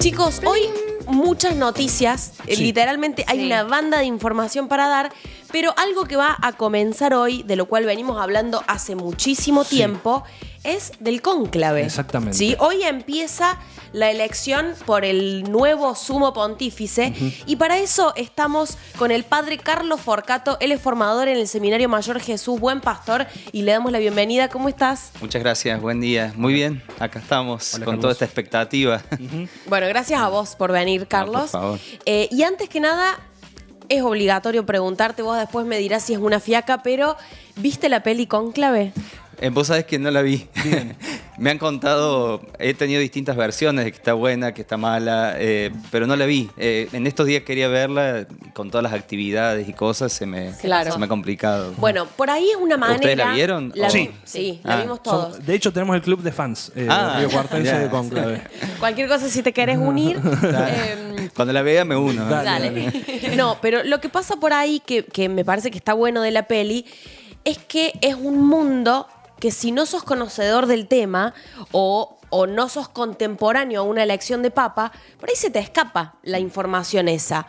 Chicos, hoy muchas noticias, literalmente hay Sí. una banda de información para dar, pero algo que va a comenzar hoy, de lo cual venimos hablando hace muchísimo tiempo, es del cónclave. Exactamente. ¿Sí? Hoy empieza la elección por el nuevo sumo pontífice y para eso estamos con el padre Carlos Forcato. Él es formador en el Seminario Mayor Jesús Buen Pastor y le damos la bienvenida. ¿Cómo estás? Muchas gracias, buen día. Muy bien, acá estamos Hola, con Carlos. toda esta expectativa. Bueno, gracias a vos por venir, Carlos. por favor. Y antes que nada, es obligatorio preguntarte, vos después me dirás si es una fiaca, pero ¿viste la peli Cónclave? Vos sabés que no la vi. Me han contado, he tenido distintas versiones de que está buena, que está mala, pero no la vi. En estos días quería verla, con todas las actividades y cosas, se me ha complicado. Bueno, por ahí es una manera... ¿Ustedes la vieron? Sí. Sí, la Ah. vimos todos. De hecho, tenemos el club de fans Río Cuartense mirá. de Cónclave. Cualquier cosa, si te querés unir... Cuando la vea me uno. ¿eh? Dale. No, pero lo que pasa por ahí, que me parece que está bueno de la peli, es que es un mundo que si no sos conocedor del tema o no sos contemporáneo a una elección de papa, por ahí se te escapa la información esa.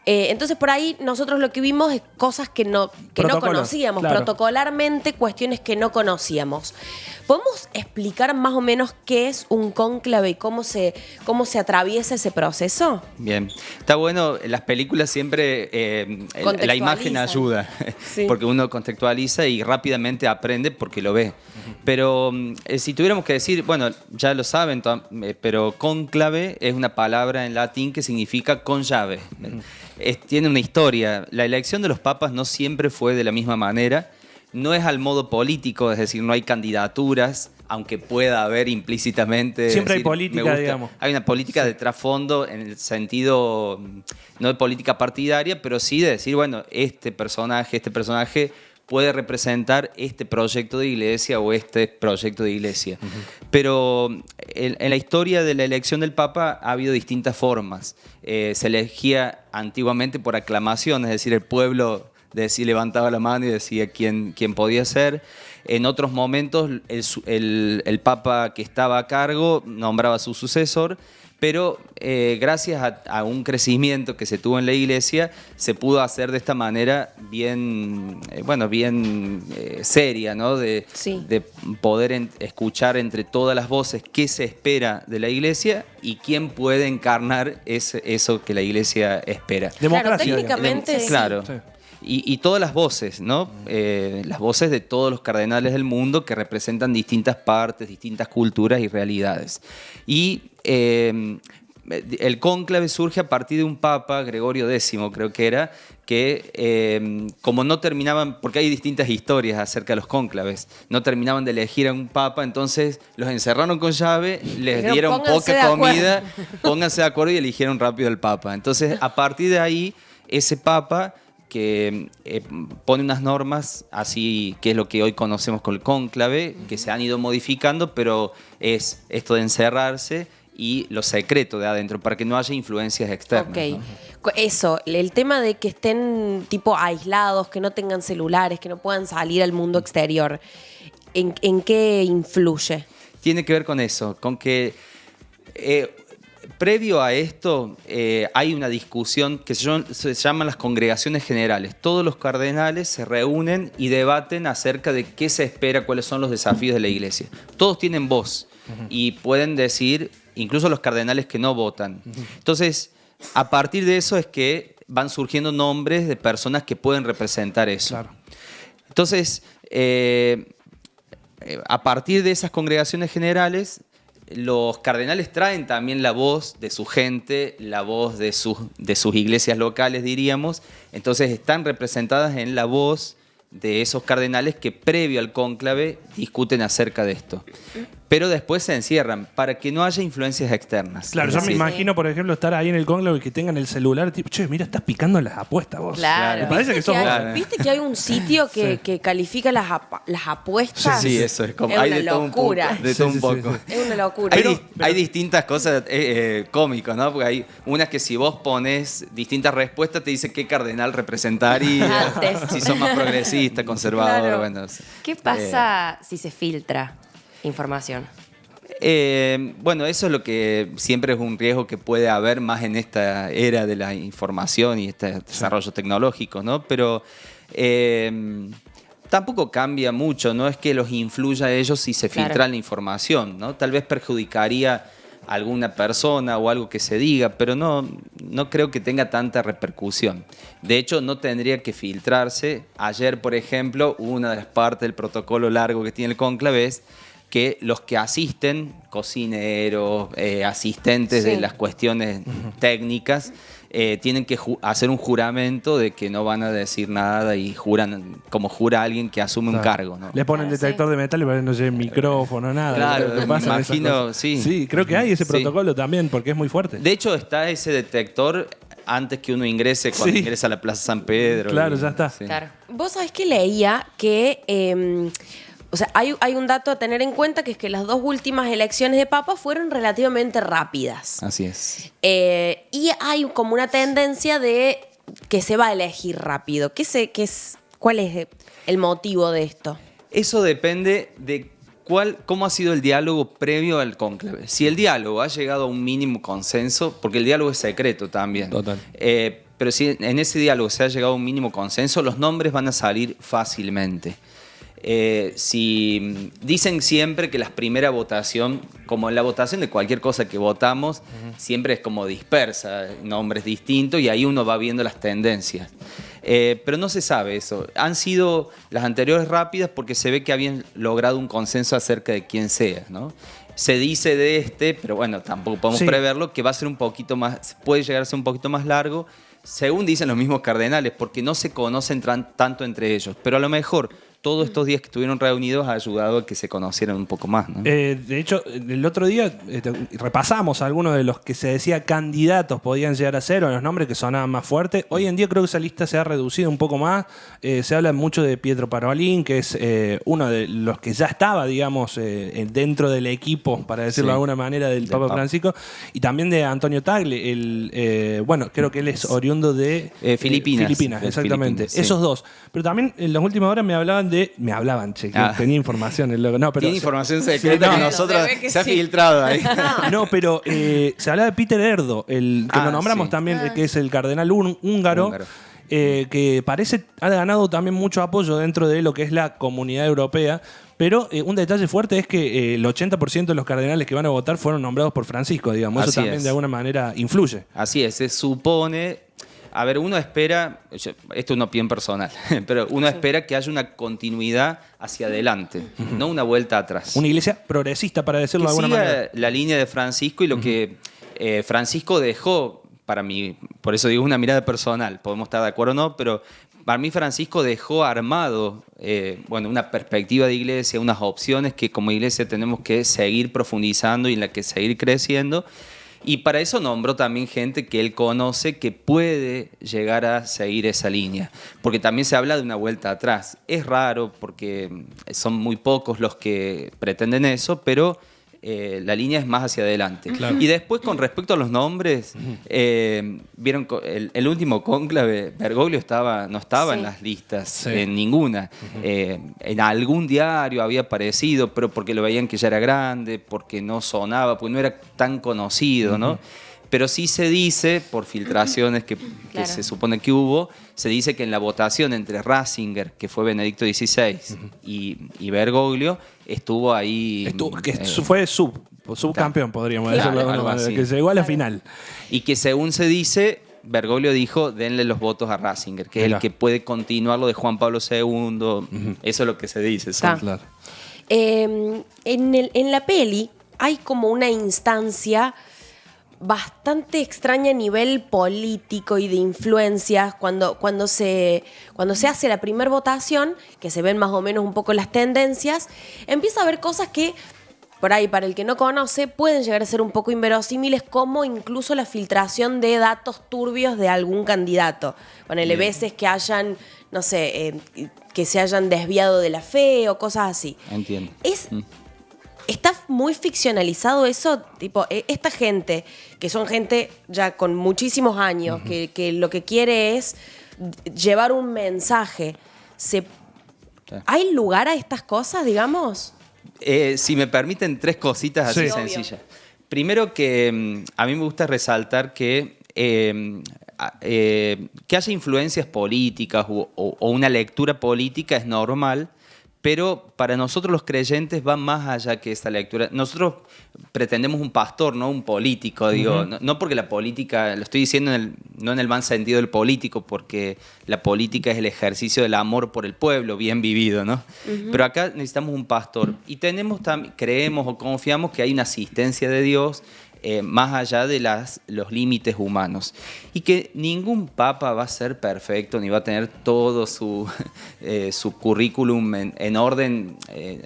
Entonces por ahí nosotros lo que vimos es cosas que no Protocolos, conocíamos, claro. protocolarmente cuestiones que no conocíamos. ¿Podemos explicar más o menos qué es un cónclave y cómo se atraviesa ese proceso? Bien, está bueno, las películas siempre, la imagen Contextualizan. ayuda, Sí. porque uno contextualiza y rápidamente aprende porque lo ve. Pero si tuviéramos que decir, bueno, ya lo saben, pero cónclave es una palabra en latín que significa con llave. Tiene una historia, la elección de los papas no siempre fue de la misma manera. No es al modo político, es decir, no hay candidaturas, aunque pueda haber implícitamente. Siempre hay decir, política, me gusta. digamos. Hay una política de trasfondo en el sentido, no de política partidaria, pero sí de decir, bueno, este personaje puede representar este proyecto de iglesia o este proyecto de iglesia. Pero en la historia de la elección del Papa ha habido distintas formas. Se elegía antiguamente por aclamación, es decir, el pueblo levantaba la mano y decía quién podía ser. En otros momentos el Papa que estaba a cargo nombraba a su sucesor, pero gracias a un crecimiento que se tuvo en la iglesia, se pudo hacer de esta manera bien seria, ¿no? De poder escuchar entre todas las voces qué se espera de la iglesia y quién puede encarnar eso que la iglesia espera. Democracia. Claro, técnicamente sí. Claro. Sí. Y todas las voces, ¿no? Las voces de todos los cardenales del mundo que representan distintas partes, distintas culturas y realidades. Y el cónclave surge a partir de un papa, Gregorio X creo que era, que como no terminaban, porque hay distintas historias acerca de los cónclaves, no terminaban de elegir a un papa, entonces los encerraron con llave, les Dijeron, dieron "Pónganse de poca acuerdo". comida, pónganse de acuerdo y eligieron rápido al papa. Entonces, a partir de ahí, ese papa que pone unas normas, así que es lo que hoy conocemos con el cónclave, que se han ido modificando, pero es esto de encerrarse y lo secreto de adentro, para que no haya influencias externas. Ok. ¿no? Eso, el tema de que estén tipo aislados, que no tengan celulares, que no puedan salir al mundo exterior, ¿en qué influye? Tiene que ver con eso, con que previo a esto hay una discusión que se llaman las congregaciones generales. Todos los cardenales se reúnen y debaten acerca de qué se espera, cuáles son los desafíos de la iglesia. Todos tienen voz y pueden decir, incluso los cardenales que no votan. Entonces, a partir de eso es que van surgiendo nombres de personas que pueden representar eso. Claro. Entonces, a partir de esas congregaciones generales, los cardenales traen también la voz de su gente, la voz de sus iglesias locales, diríamos. Entonces están representadas en la voz de esos cardenales que previo al cónclave discuten acerca de esto. Pero después se encierran para que no haya influencias externas. Claro, Es yo me decir, imagino, por ejemplo, estar ahí en el cónclave y que tengan el celular, tipo, che, mira, estás picando las apuestas vos. Claro. Me parece que sos vos. Claro. ¿Viste que hay un sitio que califica las apuestas? Sí, eso es como Es hay una de todo un locura. poco. De todo un Sí, sí, poco. sí. Es una locura. Hay distintas cosas cómicas, ¿no? Porque hay unas que si vos pones distintas respuestas te dice qué cardenal representaría, Antes. si sos más progresista, conservador, Claro. bueno. ¿Qué pasa si se filtra información? Bueno, eso es lo que siempre es un riesgo que puede haber más en esta era de la información y este desarrollo tecnológico, ¿no? Pero tampoco cambia mucho, no es que los influya a ellos si se filtra la información, ¿no? Tal vez perjudicaría a alguna persona o algo que se diga, pero no creo que tenga tanta repercusión. De hecho, no tendría que filtrarse. Ayer, por ejemplo, una de las partes del protocolo largo que tiene el cónclave es que los que asisten, cocineros, asistentes de las cuestiones técnicas, tienen que hacer un juramento de que no van a decir nada y juran, como jura alguien que asume un cargo, ¿no? Le ponen detector de metal y para que no lleve micrófono, nada. Claro, me imagino, sí. Sí, creo que hay ese protocolo también, porque es muy fuerte. De hecho, está ese detector antes que uno ingrese, cuando ingresa a la Plaza San Pedro. Claro, ya está. Sí. Claro. Vos sabés que leía que... o sea, hay un dato a tener en cuenta, que es que las 2 últimas elecciones de papa fueron relativamente rápidas. Así es. Y hay como una tendencia de que se va a elegir rápido. ¿Cuál es el motivo de esto? Eso depende de cómo ha sido el diálogo previo al cónclave. Si el diálogo ha llegado a un mínimo consenso, porque el diálogo es secreto también. Total. Pero si en ese diálogo se ha llegado a un mínimo consenso, los nombres van a salir fácilmente. Si dicen siempre que la primera votación, como en la votación de cualquier cosa que votamos, siempre es como dispersa, nombres distintos, y ahí uno va viendo las tendencias. Pero no se sabe eso. Han sido las anteriores rápidas porque se ve que habían logrado un consenso acerca de quién sea, ¿no? Se dice de pero bueno, tampoco podemos preverlo, que va a ser un poquito más, puede llegar a ser un poquito más largo, según dicen los mismos cardenales, porque no se conocen tanto entre ellos. Pero a lo mejor todos estos días que estuvieron reunidos ha ayudado a que se conocieran un poco más, ¿no? De hecho, el otro día repasamos algunos de los que se decía candidatos podían llegar a ser, o los nombres que sonaban más fuertes. Hoy en día creo que esa lista se ha reducido un poco más. Se habla mucho de Pietro Parolin, que es uno de los que ya estaba, digamos, dentro del equipo, para decirlo de alguna manera, del Papa Francisco. Y también de Antonio Tagle. Bueno, creo que él es oriundo de Filipinas. Filipinas, exactamente. Filipinas, sí. Esos dos. Pero también en las últimas horas me hablaban, tenía información el loco. No, pero tiene información secreta que nosotros se ha filtrado ahí. No, pero se habla de Peter Erdo, el que lo nombramos también, que es el cardenal húngaro. Que parece ha ganado también mucho apoyo dentro de lo que es la comunidad europea. Pero un detalle fuerte es que el 80% de los cardenales que van a votar fueron nombrados por Francisco, digamos. Eso también de alguna manera influye. Así es, se supone. A ver, uno espera, esto es una opinión personal, pero uno espera que haya una continuidad hacia adelante, no una vuelta atrás. Una iglesia progresista, para decirlo de alguna manera. La línea de Francisco y lo que Francisco dejó, para mí, por eso digo una mirada personal, podemos estar de acuerdo o no, pero para mí Francisco dejó armado una perspectiva de iglesia, unas opciones que como iglesia tenemos que seguir profundizando y en la que seguir creciendo. Y para eso nombró también gente que él conoce que puede llegar a seguir esa línea. Porque también se habla de una vuelta atrás. Es raro porque son muy pocos los que pretenden eso, pero la línea es más hacia adelante. Claro. Y después, con respecto a los nombres, vieron el último cónclave, Bergoglio no estaba en las listas, en ninguna. En algún diario había aparecido, pero porque lo veían que ya era grande, porque no sonaba, porque no era tan conocido, ¿no? Pero sí se dice, por filtraciones que se supone que hubo, se dice que en la votación entre Ratzinger, que fue Benedicto XVI, y Bergoglio, estuvo ahí... Fue subcampeón, podríamos decirlo de alguna manera, que llegó a la final. Y que según se dice, Bergoglio dijo, denle los votos a Ratzinger, que es el que puede continuar lo de Juan Pablo II. Eso es lo que se dice. ¿Sí? Claro. En la peli hay como una instancia bastante extraña a nivel político y de influencias cuando se hace la primera votación, que se ven más o menos un poco las tendencias, empieza a haber cosas que por ahí, para el que no conoce, pueden llegar a ser un poco inverosímiles, como incluso la filtración de datos turbios de algún candidato. Ponele veces que hayan, no sé, que se hayan desviado de la fe o cosas así. Entiendo. Está muy ficcionalizado eso, tipo, esta gente, que son gente ya con muchísimos años, que lo que quiere es llevar un mensaje. ¿Hay lugar a estas cosas, digamos? Si me permiten, 3 cositas así Sí. sencillas. Primero que a mí me gusta resaltar que haya influencias políticas o una lectura política es normal, pero para nosotros los creyentes va más allá que esa lectura. Nosotros pretendemos un pastor, no un político, digo, no porque la política, lo estoy diciendo no en el mal sentido del político, porque la política es el ejercicio del amor por el pueblo, bien vivido, ¿no? Pero acá necesitamos un pastor y creemos o confiamos que hay una asistencia de Dios más allá de los límites humanos. Y que ningún papa va a ser perfecto ni va a tener todo su currículum en orden,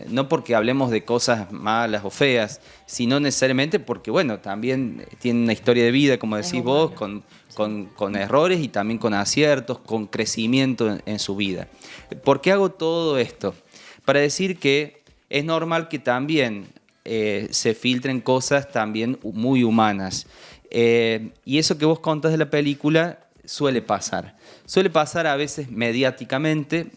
no porque hablemos de cosas malas o feas, sino necesariamente porque, bueno, también tiene una historia de vida, como decís vos, con errores y también con aciertos, con crecimiento en su vida. ¿Por qué hago todo esto? Para decir que es normal que también se filtren cosas también muy humanas. Y eso que vos contás de la película suele pasar. Suele pasar a veces mediáticamente,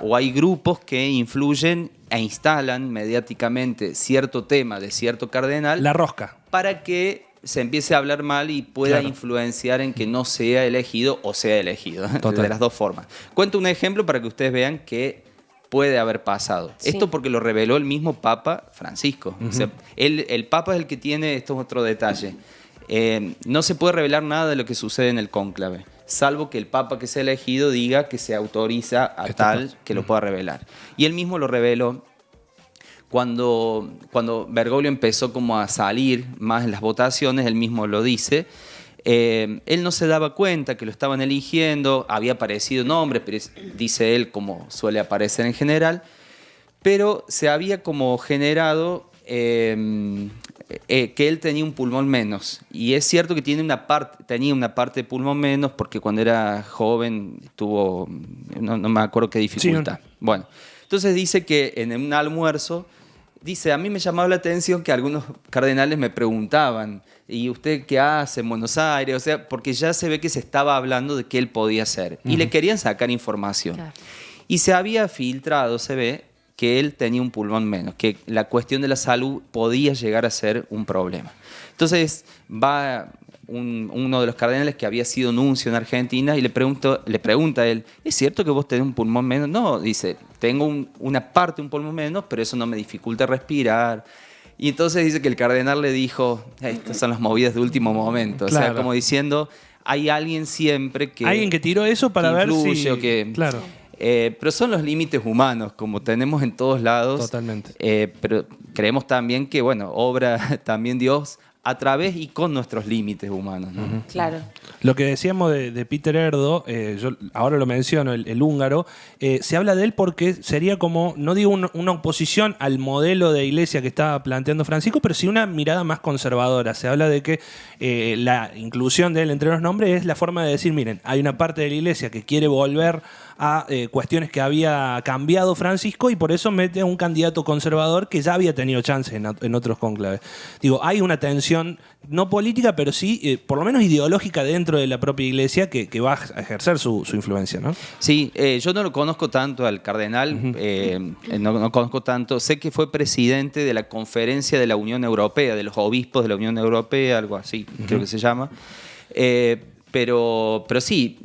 o hay grupos que influyen e instalan mediáticamente cierto tema de cierto cardenal. La rosca. Para que se empiece a hablar mal y pueda influenciar en que no sea elegido o sea elegido. Total. De las dos formas. Cuento un ejemplo para que ustedes vean que puede haber pasado. Sí. Esto porque lo reveló el mismo Papa Francisco. O sea, el Papa es el que tiene, esto es otro detalle, no se puede revelar nada de lo que sucede en el cónclave, salvo que el Papa que sea elegido diga que se autoriza a tal que lo pueda revelar. Y él mismo lo reveló cuando Bergoglio empezó como a salir más en las votaciones, él mismo lo dice. Él no se daba cuenta que lo estaban eligiendo, había aparecido nombre, pero dice él como suele aparecer en general, pero se había como generado que él tenía un pulmón menos. Y es cierto que tenía una parte de pulmón menos porque cuando era joven tuvo, no me acuerdo qué dificultad. Sí, Bueno, entonces dice que en un almuerzo, dice, a mí me llamaba la atención que algunos cardenales me preguntaban, ¿y usted qué hace en Buenos Aires? O sea, porque ya se ve que se estaba hablando de qué él podía hacer. Y le querían sacar información. Claro. Y se había filtrado, se ve, que él tenía un pulmón menos, que la cuestión de la salud podía llegar a ser un problema. Entonces va uno de los cardenales que había sido nuncio en Argentina y le pregunta a él, ¿es cierto que vos tenés un pulmón menos? No, dice, tengo una parte de un pulmón menos, pero eso no me dificulta respirar. Y entonces dice que el cardenal le dijo, estas son las movidas de último momento. Claro. O sea, como diciendo, hay alguien siempre que... Alguien que tiró eso para ver influye si... o que... Claro. Pero son los límites humanos, como tenemos en todos lados. Totalmente. Pero creemos también que, bueno, obra también Dios a través y con nuestros límites humanos, ¿no? Claro. Lo que decíamos de Peter Erdo, yo ahora lo menciono, el húngaro, se habla de él porque sería como, no digo una oposición al modelo de iglesia que estaba planteando Francisco, pero sí una mirada más conservadora. Se habla de que la inclusión de él entre los nombres es la forma de decir, miren, hay una parte de la iglesia que quiere volver a cuestiones que había cambiado Francisco y por eso mete a un candidato conservador que ya había tenido chances en otros cónclaves. Digo, hay una tensión no política, pero sí por lo menos ideológica dentro de la propia iglesia que va a ejercer su influencia, ¿no? Sí, yo no lo conozco tanto al cardenal, no conozco tanto. Sé que fue presidente de la Conferencia de la Unión Europea, de los obispos de la Unión Europea, algo así, creo que se llama. Pero sí,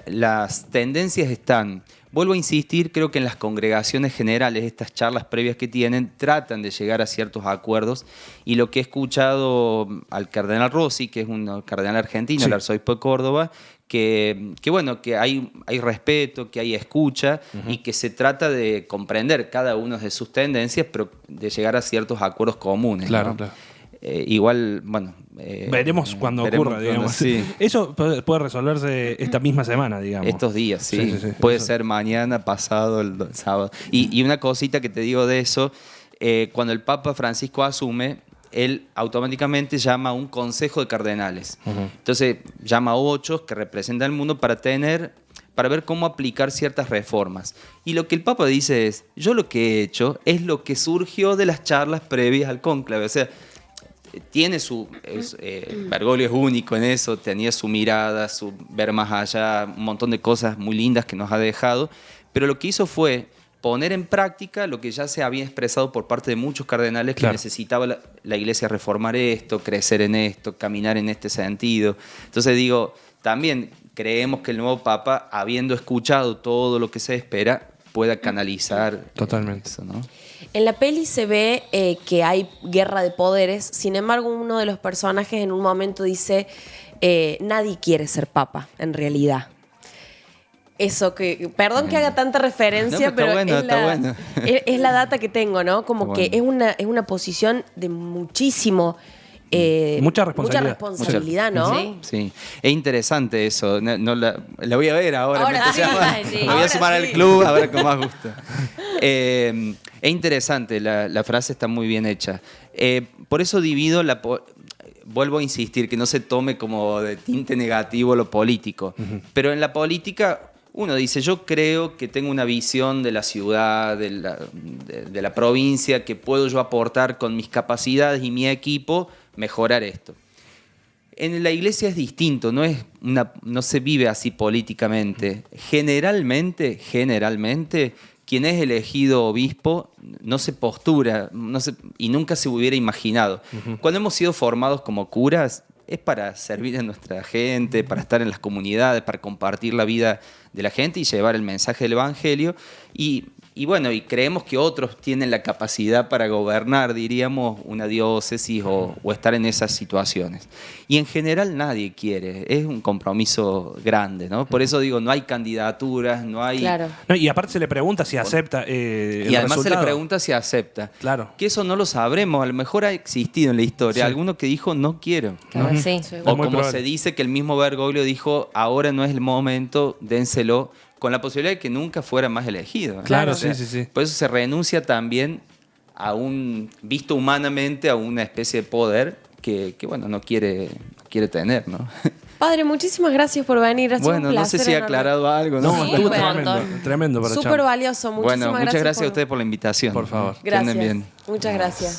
las tendencias están. Vuelvo a insistir, creo que en las congregaciones generales, estas charlas previas que tienen, tratan de llegar a ciertos acuerdos. Y lo que he escuchado al cardenal Rossi, que es un cardenal argentino, el arzobispo de Córdoba, que bueno, que hay respeto, que hay escucha y que se trata de comprender cada una de sus tendencias, pero de llegar a ciertos acuerdos comunes. Claro, ¿no? claro. Igual, bueno... veremos cuando ocurra, digamos. Sí. Eso puede resolverse esta misma semana, digamos. Estos días, sí. Sí. Puede Eso. ser mañana, pasado, el sábado. Y una cosita que te digo de eso, cuando el Papa Francisco asume, él automáticamente llama a un consejo de cardenales. Entonces, llama a 8 que representan el mundo para ver cómo aplicar ciertas reformas. Y lo que el Papa dice es, yo lo que he hecho es lo que surgió de las charlas previas al cónclave. O sea, tiene Bergoglio es único en eso, tenía su mirada, su ver más allá, un montón de cosas muy lindas que nos ha dejado, pero lo que hizo fue poner en práctica lo que ya se había expresado por parte de muchos cardenales que necesitaba la Iglesia reformar esto, crecer en esto, caminar en este sentido. Entonces digo, también creemos que el nuevo Papa, habiendo escuchado todo lo que se espera, pueda canalizar totalmente eso, ¿no? En la peli se ve que hay guerra de poderes, sin embargo uno de los personajes en un momento dice, nadie quiere ser papa, en realidad. Eso que, perdón que haga tanta referencia, No, pero bueno, es la data que tengo, ¿no? Como Está que bueno. es una posición de muchísimo... mucha responsabilidad, ¿no? Sí, es interesante eso. La voy a ver ahora. Ahora me sí, me voy ahora a sumar sí. al club a ver con más gusto. Es interesante, la frase está muy bien hecha. Por eso divido vuelvo a insistir, que no se tome como de tinte negativo lo político. Pero en la política uno dice, yo creo que tengo una visión de la ciudad, de la provincia, que puedo yo aportar con mis capacidades y mi equipo, mejorar esto. En la iglesia es distinto, no se vive así políticamente. Generalmente, quien es elegido obispo no se postura y nunca se hubiera imaginado. Cuando hemos sido formados como curas, es para servir a nuestra gente, para estar en las comunidades, para compartir la vida de la gente y llevar el mensaje del Evangelio. Y bueno, y creemos que otros tienen la capacidad para gobernar, diríamos, una diócesis o estar en esas situaciones. Y en general nadie quiere, es un compromiso grande, ¿no? Por eso digo, no hay candidaturas, no hay... Claro. No, y aparte se le pregunta si acepta Y además se le pregunta si acepta. Claro. Que eso no lo sabremos, a lo mejor ha existido en la historia alguno que dijo no quiero. Claro, sí. O muy como probable. se dice que el mismo Bergoglio dijo, ahora no es el momento, dénselo, con la posibilidad de que nunca fuera más elegido. Claro, O sea, sí. Por eso se renuncia también visto humanamente, a una especie de poder que bueno, no quiere tener, ¿no? Padre, muchísimas gracias por venir. Ha sido Bueno, un no sé placer si he enorme. aclarado algo, ¿no? No, Sí, estuvo un tremendo, montón. tremendo para Súper charlar. valioso. Muchísimas Bueno, muchas gracias por- a ustedes por la invitación. Por favor. Que anden Gracias. bien. Muchas gracias.